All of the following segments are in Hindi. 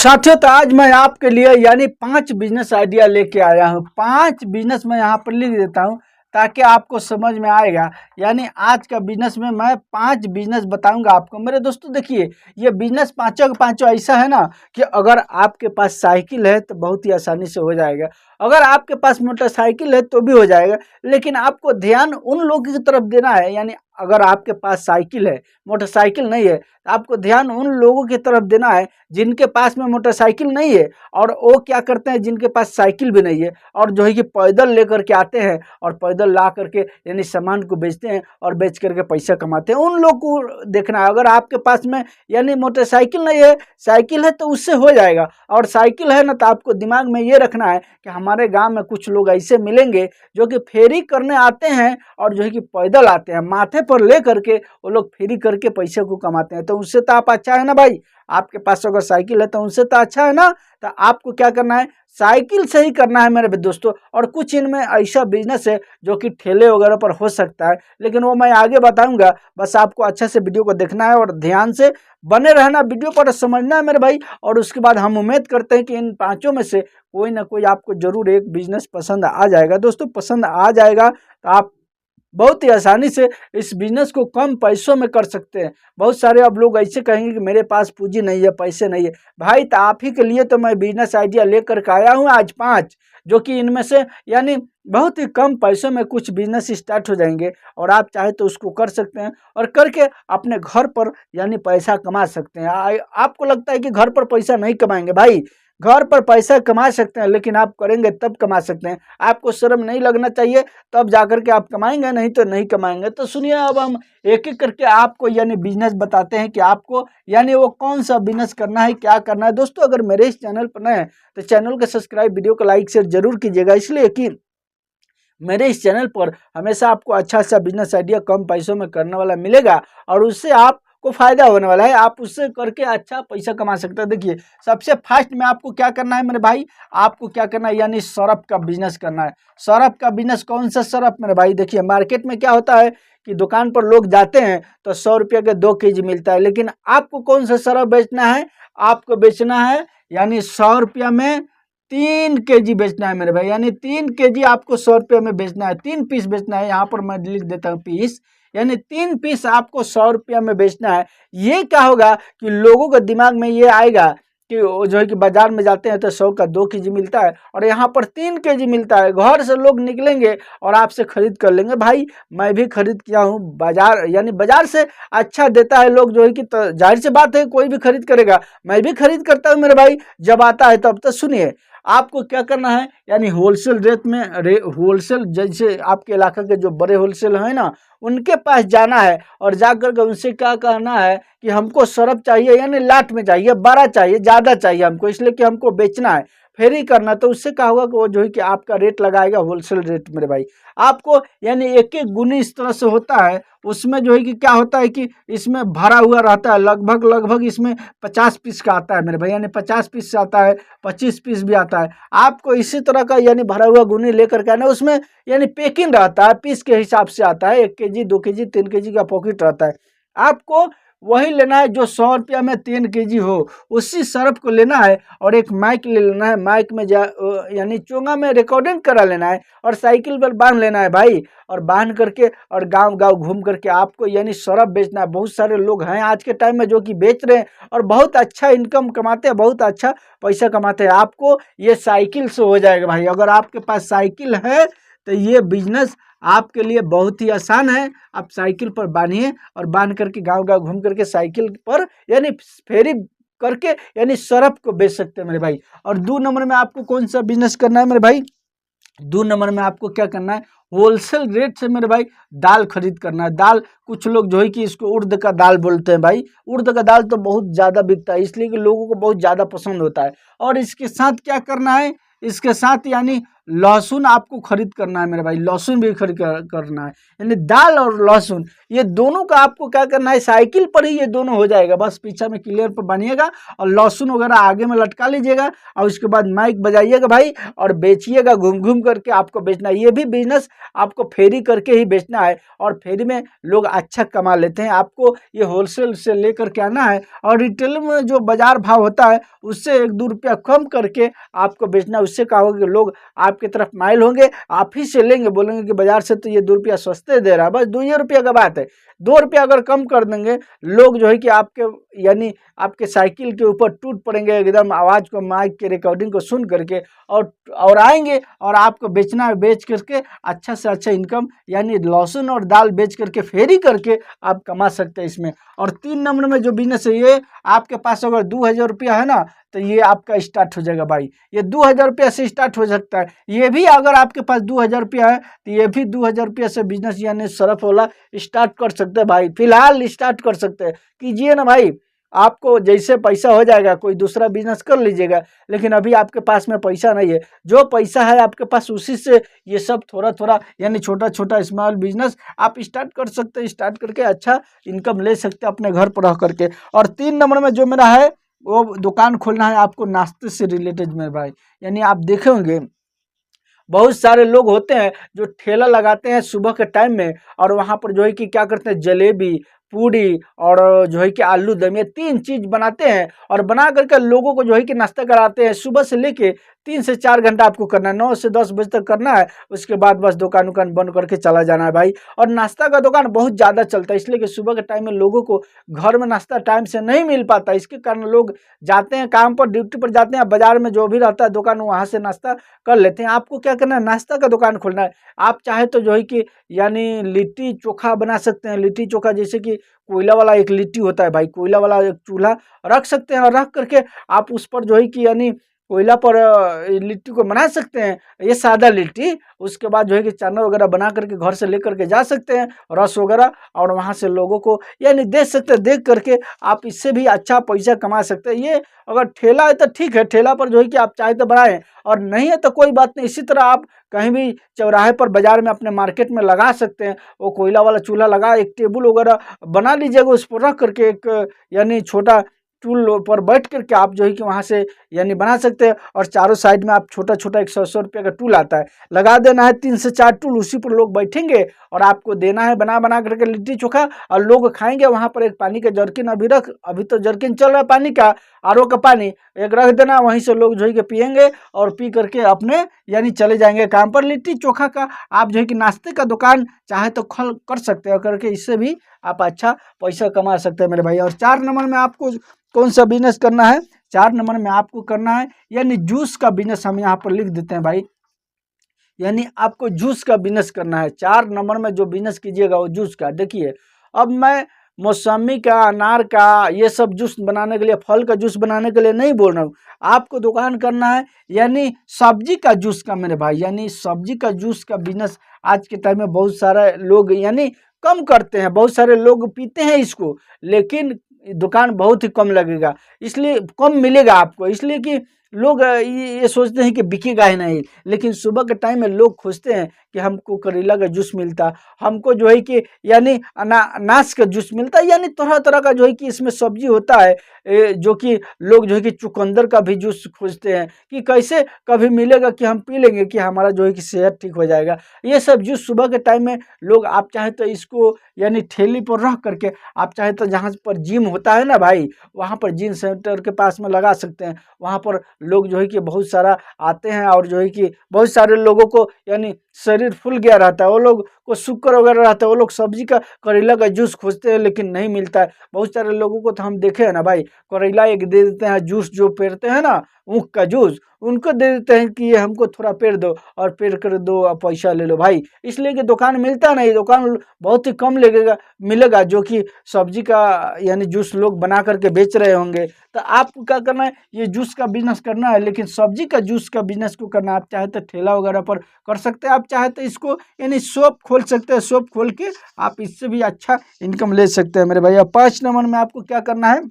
साथियों, तो आज मैं आपके लिए यानी 5 बिजनेस आइडिया लेके आया हूँ। 5 बिजनेस मैं यहाँ पर लिख देता हूँ ताकि आपको समझ में आएगा। यानी आज का बिजनेस में मैं 5 बिजनेस बताऊंगा आपको। मेरे दोस्तों देखिए, ये बिजनेस पांचों का पांचों ऐसा है ना कि अगर आपके पास साइकिल है तो बहुत ही आसानी से हो जाएगा, अगर आपके पास मोटरसाइकिल है तो भी हो जाएगा। लेकिन आपको ध्यान उन लोगों की तरफ देना है, यानी अगर आपके पास साइकिल है, मोटरसाइकिल नहीं है, तो आपको ध्यान उन लोगों की तरफ देना है जिनके पास में मोटरसाइकिल नहीं है और वो क्या करते हैं, जिनके पास साइकिल भी नहीं है और जो है कि पैदल लेकर के आते हैं और पैदल ला करके यानी सामान को बेचते हैं और बेच करके पैसा कमाते हैं। उन लोग को देखना है। अगर आपके पास में यानी मोटरसाइकिल नहीं है, साइकिल है तो उससे हो जाएगा। और साइकिल है ना, तो आपको दिमाग में ये रखना है कि हमारे गाँव में कुछ लोग ऐसे मिलेंगे जो कि फेरी करने आते हैं और जो है कि पैदल आते हैं, माथे पर ले करके वो लोग फेरी करके पैसे को कमाते हैं। तो उससे तो आप अच्छा है ना भाई, आपके पास अगर साइकिल है तो उनसे तो अच्छा है ना। तो आपको क्या करना है, साइकिल से ही करना है मेरे दोस्तों। और कुछ इनमें ऐसा बिजनेस है जो कि ठेले वगैरह पर हो सकता है, लेकिन वो मैं आगे बताऊंगा। बस आपको अच्छे से वीडियो को देखना है और ध्यान से बने रहना, वीडियो पर समझना है मेरे भाई। और उसके बाद हम उम्मीद करते हैं कि इन पांचों में से कोई ना कोई आपको जरूर एक बिजनेस पसंद आ जाएगा। दोस्तों पसंद आ जाएगा तो आप बहुत ही आसानी से इस बिजनेस को कम पैसों में कर सकते हैं। बहुत सारे अब लोग ऐसे कहेंगे कि मेरे पास पूंजी नहीं है, पैसे नहीं है। भाई तो आप ही के लिए तो मैं बिजनेस आइडिया लेकर के आया हूँ आज 5, जो कि इनमें से यानी बहुत ही कम पैसों में कुछ बिजनेस स्टार्ट हो जाएंगे और आप चाहे तो उसको कर सकते हैं और करके अपने घर पर यानी पैसा कमा सकते हैं। आपको लगता है कि घर पर पैसा नहीं कमाएंगे, भाई घर पर पैसा कमा सकते हैं, लेकिन आप करेंगे तब कमा सकते हैं। आपको शर्म नहीं लगना चाहिए, तब जाकर के आप कमाएंगे, नहीं तो नहीं कमाएंगे। तो सुनिए, अब हम एक एक करके आपको यानी बिजनेस बताते हैं कि आपको यानी वो कौन सा बिजनेस करना है, क्या करना है। दोस्तों अगर मेरे इस चैनल पर नए हैं तो चैनल को सब्सक्राइब, वीडियो को लाइक शेयर जरूर कीजिएगा, इसलिए कि मेरे इस चैनल पर हमेशा आपको अच्छा अच्छा बिजनेस आइडिया कम पैसों में करने वाला मिलेगा और उससे आपको फायदा होने वाला है। आप उससे करके अच्छा पैसा कमा सकते हैं। देखिए, सबसे फर्स्ट में आपको क्या करना है मेरे भाई, आपको क्या करना है, यानी सरफ का बिजनेस करना है। सरफ का बिजनेस, कौन सा सरफ मेरे भाई? देखिए, मार्केट में क्या होता है कि दुकान पर लोग जाते हैं तो 100 रुपये के 2 केजी मिलता है, लेकिन आपको कौन सा सरफ बेचना है? आपको बेचना है यानी 100 रुपया में 3 केजी बेचना है मेरे भाई, यानी 3 केजी आपको 100 रुपये में बेचना है। 3 पीस बेचना है, यहाँ पर मैं लिख देता हूँ पीस, यानी 3 पीस आपको 100 रुपया में बेचना है। ये क्या होगा कि लोगों के दिमाग में ये आएगा कि वो जो है कि बाजार में जाते हैं तो 100 का 2 केजी मिलता है और यहाँ पर 3 केजी मिलता है। घर से लोग निकलेंगे और आपसे खरीद कर लेंगे। भाई मैं भी खरीद किया हूँ, बाजार यानी बाजार से अच्छा देता है लोग जो है कि, तो जाहिर सी बात है कोई भी खरीद करेगा, मैं भी खरीद करता हूँ मेरे भाई जब आता है तब। तो सुनिए, आपको क्या करना है, यानी होलसेल रेट में होलसेल, जैसे आपके इलाका के जो बड़े होलसेल है ना, उनके पास जाना है और जाकर के उनसे क्या कहना है कि हमको सरफ चाहिए, यानी लाट में चाहिए, बड़ा चाहिए, ज़्यादा चाहिए हमको, इसलिए कि हमको बेचना है, फेरी करना। तो उससे क्या होगा कि वो जो है कि आपका रेट लगाएगा होलसेल रेट मेरे भाई। आपको यानी एक एक गुनी इस तरह से होता है, उसमें जो है कि क्या होता है कि इसमें भरा हुआ रहता है, लगभग इसमें 50 पीस का आता है मेरे भाई, यानी 50 पीस से आता है, 25 पीस भी आता है। आपको इसी तरह का यानी भरा हुआ गुनी लेकर के आना, उसमें यानी पैकिंग रहता है, पीस के हिसाब से आता है, 1 केजी 2 केजी 3 केजी का पॉकेट रहता है। आपको वही लेना है जो 100 रुपया में 3 केजी हो, उसी सरफ को लेना है और एक माइक ले लेना है, माइक में यानी चोंगा में रिकॉर्डिंग करा लेना है और साइकिल पर बांध लेना है भाई, और बांध करके और गांव गांव घूम करके आपको यानी सरफ बेचना है। बहुत सारे लोग हैं आज के टाइम में जो कि बेच रहे हैं और बहुत अच्छा इनकम कमाते हैं, बहुत अच्छा पैसा कमाते हैं। आपको ये साइकिल से हो जाएगा भाई, अगर आपके पास साइकिल है तो ये बिजनेस आपके लिए बहुत ही आसान है। आप साइकिल पर बांधिए और बांध करके गांव गांव घूम करके साइकिल पर यानी फेरी करके यानी सरफ को बेच सकते हैं मेरे भाई। और 2 नंबर में आपको कौन सा बिजनेस करना है मेरे भाई? 2 नंबर में आपको क्या करना है, होलसेल रेट से मेरे भाई दाल खरीद करना है। दाल, कुछ लोग जो है कि इसको उड़द का दाल बोलते हैं भाई। उड़द का दाल तो बहुत ज़्यादा बिकता है, इसलिए कि लोगों को बहुत ज़्यादा पसंद होता है। और इसके साथ क्या करना है, इसके साथ यानी लहसुन आपको खरीद करना है मेरे भाई, लहसुन भी खरीद करना है। यानी दाल और लहसुन ये दोनों का आपको क्या करना है, साइकिल पर ही ये दोनों हो जाएगा। बस पीछे में क्लियर पर बनिएगा और लहसुन वगैरह आगे में लटका लीजिएगा और उसके बाद माइक बजाइएगा भाई और बेचिएगा, घूम घूम करके आपको बेचना है। ये भी बिजनेस आपको फेरी करके ही बेचना है और फेरी में लोग अच्छा कमा लेते हैं। आपको ये होलसेल से लेकर के आना है और रिटेल में जो बाजार भाव होता है उससे 1-2 रुपया कम करके आपको बेचना है। उससे क्या होगा कि लोग आपकी तरफ माइल होंगे, आप ही से लेंगे, बोलेंगे कि बाजार से तो ये 2 रुपया सस्ते दे रहा है। बस 2 ही रुपया का बात है, 2 रुपया अगर कम कर देंगे लोग जो है कि आपके यानी आपके साइकिल के ऊपर टूट पड़ेंगे एकदम, आवाज़ को, माइक के रिकॉर्डिंग को सुन करके और आएंगे और आपको बेचना है। बेच करके अच्छा से अच्छा इनकम यानी लहसुन और दाल बेच करके फेरी करके आप कमा सकते हैं इसमें। और 3 नंबर में जो बिजनेस है ये आपके पास अगर 2000 रुपया है ना तो ये आपका स्टार्ट हो जाएगा भाई। ये 2000 रुपया से स्टार्ट हो सकता है। ये भी अगर आपके पास 2000 रुपया है तो ये भी 2000 रुपया से बिजनेस यानी सरफ वाला स्टार्ट कर सकते हैं भाई। फिलहाल स्टार्ट कर सकते हैं, कीजिए ना भाई। आपको जैसे पैसा हो जाएगा कोई दूसरा बिजनेस कर लीजिएगा, लेकिन अभी आपके पास में पैसा नहीं है। जो पैसा है आपके पास उसी से ये सब थोड़ा थोड़ा यानी छोटा छोटा स्मॉल बिजनेस आप स्टार्ट कर सकते हैं। स्टार्ट करके अच्छा इनकम ले सकते हैं अपने घर पर रह करके। और 3 नंबर में जो मेरा है वो दुकान खोलना है आपको नाश्ते से रिलेटेड में भाई। यानी आप देखे होंगे बहुत सारे लोग होते हैं जो ठेला लगाते हैं सुबह के टाइम में और वहाँ पर जो है कि क्या करते हैं, जलेबी, पूड़ी और जो है कि आलू दम, ये 3 चीज़ बनाते हैं और बना करके लोगों को जो है कि नाश्ता कराते हैं। सुबह से लेके 3 से 4 घंटा आपको करना है, 9 से 10 बजे तक करना है। उसके बाद बस दुकान उकान बंद करके चला जाना है भाई। और नाश्ता का दुकान बहुत ज़्यादा चलता है, इसलिए कि सुबह के टाइम में लोगों को घर में नाश्ता टाइम से नहीं मिल पाता। इसके कारण लोग जाते हैं काम पर, ड्यूटी पर जाते हैं, बाजार में जो भी रहता है दुकान वहाँ से नाश्ता कर लेते हैं। आपको क्या करना है, नाश्ता का दुकान खोलना है। आप चाहे तो जो है कि यानी लिट्टी चोखा बना सकते हैं। लिट्टी चोखा जैसे कि कोयला वाला एक लिट्टी होता है भाई, कोयला वाला एक चूल्हा रख सकते हैं और रख करके आप उस पर जो है कि यानी कोयला पर लिट्टी को बना सकते हैं, ये सादा लिट्टी। उसके बाद जो है कि चावल वगैरह बना करके घर से लेकर के जा सकते हैं, रस वगैरह, और वहाँ से लोगों को यानी दे सकते हैं। देख करके आप इससे भी अच्छा पैसा कमा सकते हैं। ये अगर ठेला है तो ठीक है, ठेला पर जो है कि आप चाहे तो बनाएं, और नहीं है तो कोई बात नहीं। इसी तरह आप कहीं भी चौराहे पर बाजार में अपने मार्केट में लगा सकते हैं। वो कोयला वाला चूल्हा लगा, एक टेबल वगैरह बना लीजिएगा, उस पर रख करके एक यानी छोटा टूल पर बैठ करके आप जो है कि वहाँ से यानी बना सकते हैं। और चारों साइड में आप छोटा छोटा 100-100 रुपये का टूल आता है, लगा देना है 3 से 4 टूल, उसी पर लोग बैठेंगे और आपको देना है बना बना करके लिट्टी चोखा, और लोग खाएंगे। वहाँ पर एक पानी का जर्किन अभी तो जर्किन चल रहा है पानी का, आरओ का पानी एक रख देना, वहीं से लोग जो है कि पियेंगे और पी करके अपने यानी चले जाएंगे काम पर। लिट्टी चोखा का आप जो है कि नाश्ते का दुकान चाहे तो खोल कर सकते हैं, करके इससे भी आप अच्छा पैसा कमा सकते हैं मेरे भाई। और 4 नंबर में आपको कौन सा बिजनेस करना है, 4 नंबर में आपको करना है यानी जूस का बिजनेस। हम यहाँ पर लिख देते हैं भाई, यानी आपको जूस का बिजनेस करना है। 4 नंबर में जो बिजनेस कीजिएगा वो जूस का। देखिए अब मैं मौसमी का, अनार का, ये सब जूस बनाने के लिए, फल का जूस बनाने के लिए नहीं बोल रहा हूँ। आपको दुकान करना है यानी सब्जी का जूस का मेरे भाई। यानी सब्जी का जूस का बिजनेस आज के टाइम में बहुत सारे लोग यानी कम करते हैं, बहुत सारे लोग पीते हैं इसको, लेकिन दुकान बहुत ही कम लगेगा, इसलिए कम मिलेगा आपको, इसलिए कि लोग ये सोचते हैं कि बिकेगा ही नहीं। लेकिन सुबह के टाइम में लोग खोजते हैं कि हमको करेला का जूस मिलता, हमको जो है कि यानी अनानास का जूस मिलता है, यानी तरह तरह का जो है कि इसमें सब्जी होता है, जो कि लोग जो है कि चुकंदर का भी जूस खोजते हैं कि कैसे कभी मिलेगा कि हम पी लेंगे कि हमारा जो है कि सेहत ठीक हो जाएगा। ये सब जूस सुबह के टाइम में लोग, आप चाहे तो इसको यानी ठेली पर रख करके, आप चाहे तो जहाँ पर जिम होता है ना भाई, वहाँ पर जिम सेंटर के पास में लगा सकते हैं। वहाँ पर लोग जो है कि बहुत सारा आते हैं और जो है कि बहुत सारे लोगों को यानी शरीर फूल गया रहता है, वो लोग को शुगर वगैरह रहता है, वो लोग सब्जी का करेला का जूस खोजते हैं लेकिन नहीं मिलता है। बहुत सारे लोगों को तो हम देखे हैं ना भाई, करेला एक दे देते हैं जूस, जो पेरते हैं ना ऊख का जूस, उनको दे देते हैं कि ये हमको थोड़ा पेर दो और पेर कर दो, और पैसा ले लो भाई। इसलिए कि दुकान मिलता नहीं, दुकान बहुत ही कम लगेगा मिलेगा जो कि सब्जी का यानी जूस लोग बना करके बेच रहे होंगे। तो आपको क्या करना है, ये जूस का बिजनेस करना है, लेकिन सब्जी का जूस का बिजनेस को करना है। आप चाहे तो ठेला वगैरह पर कर सकते हैं, आप चाहे तो इसको यानी शॉप खोल सकते हैं, शॉप खोल के आप इससे भी अच्छा इनकम ले सकते हैं मेरे भैया। 5 नंबर में आपको क्या करना है,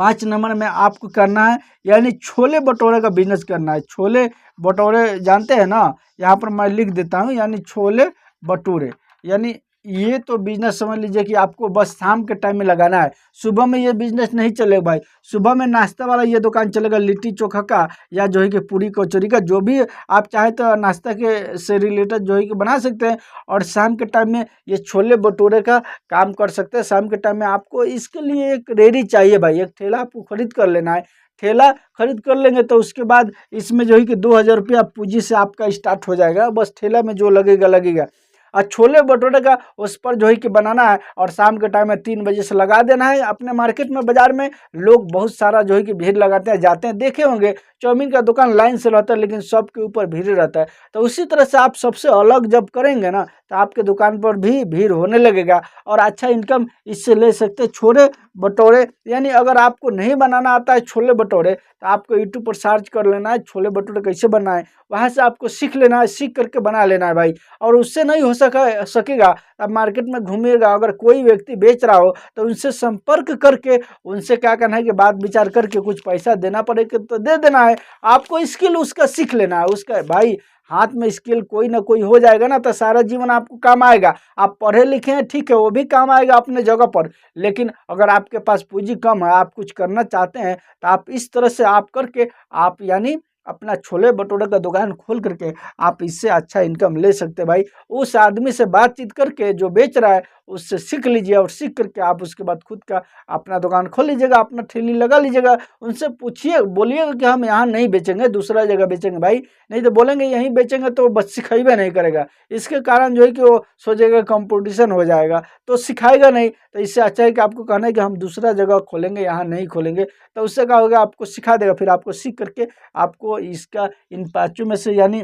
5 नंबर में आपको करना है यानी छोले भटूरे का बिजनेस करना है। छोले भटूरे जानते हैं ना, यहाँ पर मैं लिख देता हूँ, यानी छोले भटूरे, यानी ये तो बिजनेस समझ लीजिए कि आपको बस शाम के टाइम में लगाना है। सुबह में ये बिजनेस नहीं चलेगा भाई। सुबह में नाश्ता वाला ये दुकान चलेगा, लिट्टी चोखा का या जो है कि पूरी कचौरी का, जो भी आप चाहे तो नाश्ता के से रिलेटेड जो है कि बना सकते हैं। और शाम के टाइम में ये छोले भटूरे का काम कर सकते हैं। शाम के टाइम में आपको इसके लिए एक रेडी चाहिए भाई, एक ठेला आपको खरीद कर लेना है। ठेला खरीद कर लेंगे तो उसके बाद इसमें जो है कि 2,000 रुपया पूंजी से आपका स्टार्ट हो जाएगा। बस ठेला में जो लगेगा लगेगा। और छोले भटूरे का उस पर जो है कि बनाना है और शाम के टाइम में 3 बजे से लगा देना है। अपने मार्केट में बाजार में लोग बहुत सारा जो है कि भीड़ लगाते हैं, जाते हैं, देखे होंगे चाउमीन का दुकान लाइन से रहता है लेकिन सबके ऊपर भीड़ रहता है। तो उसी तरह से आप सबसे अलग जब करेंगे ना तो आपके दुकान पर भी भीड़ होने लगेगा और अच्छा इनकम इससे ले सकते हैं। छोले भटूरे यानी अगर आपको नहीं बनाना आता है छोले भटूरे तो आपको यूट्यूब पर सर्च कर लेना है छोले भटूरे कैसे बनाएं, वहाँ से आपको सीख लेना है, सीख करके बना लेना है भाई। और उससे नहीं हो सकेगा आप मार्केट में घूमिएगा, अगर कोई व्यक्ति बेच रहा हो तो उनसे संपर्क करके उनसे क्या करना है कि बात विचार करके कुछ पैसा देना पड़ेगा तो दे देना है। आपको स्किल उसका सीख लेना है। उसका भाई हाथ में स्किल कोई ना कोई हो जाएगा ना तो सारा जीवन आपको काम आएगा। आप पढ़े लिखे हैं ठीक है, वो भी काम आएगा अपने जगह पर, लेकिन अगर आपके पास पूंजी कम है, आप कुछ करना चाहते हैं तो आप इस तरह से आप करके आप यानी अपना छोले भटूरे का दुकान खोल करके आप इससे अच्छा इनकम ले सकते हैं भाई। उस आदमी से बातचीत करके जो बेच रहा है उससे सीख लीजिए और सीख करके आप उसके बाद खुद का अपना दुकान खोल लीजिएगा, अपना ठेली लगा लीजिएगा। उनसे पूछिए, बोलिएगा कि हम यहाँ नहीं बेचेंगे, दूसरा जगह बेचेंगे भाई। नहीं तो बोलेंगे यहीं बेचेंगे तो बस सिखाइबे नहीं करेगा। इसके कारण जो है कि वो सोचेगा कंपटीशन हो जाएगा तो सिखाएगा नहीं। तो इससे अच्छा है कि आपको कहना है कि हम दूसरा जगह खोलेंगे, यहाँ नहीं खोलेंगे। तो उससे क्या होगा, आपको सिखा देगा, फिर आपको सीख करके आपको इसका इन पाँचों में से यानी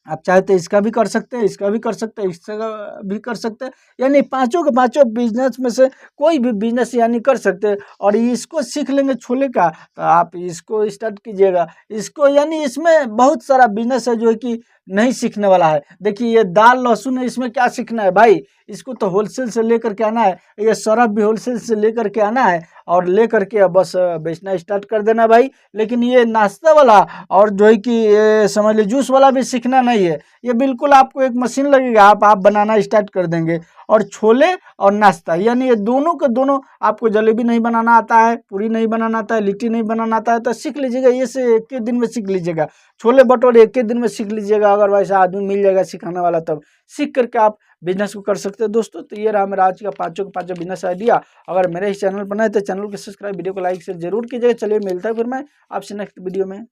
आप चाहे तो इसका भी कर सकते हैं, इसका भी कर सकते हैं, इसका भी कर सकते हैं, यानी पाँचों के पाँचों बिजनेस में से कोई भी बिजनेस यानी कर सकते हैं। और इसको सीख लेंगे छोले का तो आप इसको स्टार्ट कीजिएगा। इसको यानी इसमें बहुत सारा बिजनेस है जो है कि नहीं सीखने वाला है। देखिए ये दाल लहसुन है, इसमें क्या सीखना है भाई, इसको तो होलसेल से लेकर के आना है। ये सरफ भी होलसेल से लेकर के आना है और लेकर के बस बेचना स्टार्ट कर देना भाई। लेकिन ये नाश्ता वाला और जो है कि ये समझ लीजिए जूस वाला भी सीखना नहीं है। ये बिल्कुल आपको एक मशीन लगेगा, आप बनाना स्टार्ट कर देंगे। और छोले और नाश्ता यानी ये दोनों के दोनों, आपको जलेबी नहीं बनाना आता है, पूरी नहीं बनाना आता है, लिट्टी नहीं बनाना आता है तो सीख लीजिएगा। ये से एक ही दिन में सीख लीजिएगा। छोले भटूरे एक ही दिन में सीख लीजिएगा, अगर वैसा आदमी मिल जाएगा सिखाने वाला तब सीख करके आप बिजनेस को कर सकते हैं दोस्तों। तो ये रहा मेरा आज का पाँचों के पाँचों बिजनेस आइडिया। अगर मेरे इस चैनल पर नए तो चैनल को सब्सक्राइब, वीडियो को लाइक से जरूर कीजिएगा। चलिए मिलता है फिर मैं आपसे नेक्स्ट वीडियो में।